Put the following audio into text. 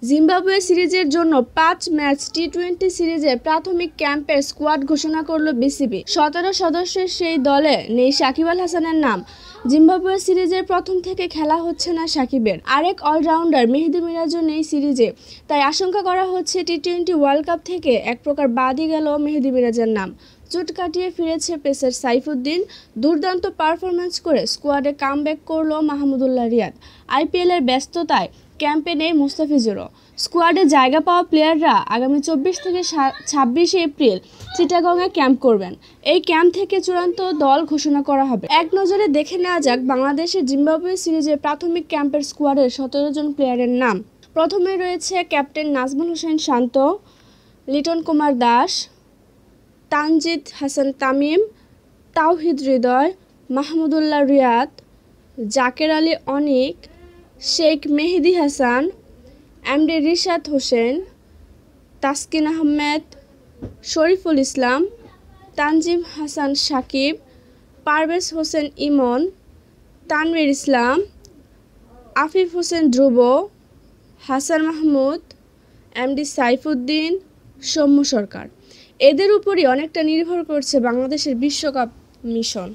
Zimbabwe সিরিজের জন্য ৫ match টি-২০ সিরিজের প্রাথমিক ক্যাম্পের স্কোয়াড ঘোষণা করল বিসিবি। ১৭ সদস্যের সেই দলে নেই সাকিব আল হাসানের নাম। জিম্বাবুয়ে সিরিজের প্রথম থেকে খেলা হচ্ছে না সাকিবের। আরেক অলরাউন্ডার মেহেদী মিরাজও নেই সিরিজে, তাই আশঙ্কা করা হচ্ছে টি-২০ ওয়ার্ল্ড কাপ থেকে এক প্রকার বাদই গেল মেহেদী মিরাজের নাম। চোট কাটিয়ে ফিরেছে পেসার সাইফুদ্দিন। দুর্দান্ত পারফরম্যান্স করে স্কোয়াডে কামব্যাক করল মাহমুদুল্লাহ রিয়াদ। আইপিএলের ব্যস্ততায় ক্যাম্পে নেই মুস্তাফিজুরও। স্কোয়াডে জায়গা পাওয়া প্লেয়াররা আগামী ২৪ থেকে ২৬ এপ্রিল চিটাগংয়ে ক্যাম্প করবেন। এই ক্যাম্প থেকে চূড়ান্ত দল ঘোষণা করা হবে। এক নজরে দেখে নেওয়া যাক বাংলাদেশের জিম্বাবুয়ে সিরিজের প্রাথমিক ক্যাম্পের স্কোয়াডের ১৭ জন প্লেয়ারের নাম। প্রথমে রয়েছে ক্যাপ্টেন নাজমুল হোসেন শান্ত, লিটন কুমার দাস, তানজিদ হাসান তামিম, তাওহিদ হৃদয়, মাহমুদুল্লাহ রিয়াদ, জাকের আলী অনিক, শেখ মেহেদী হাসান, এমডি রিশাদ হোসেন, তাসকিন আহমেদ, শরীফুল ইসলাম, তানজিম হাসান সাকিব, পারভেজ হোসেন ইমন, তানভীর ইসলাম, আফিফ হোসেন ধ্রুব, হাসান মাহমুদ, এমডি সাইফুদ্দিন, সৌম্য সরকার। এদের উপরই অনেকটা নির্ভর করছে বাংলাদেশের বিশ্বকাপ মিশন।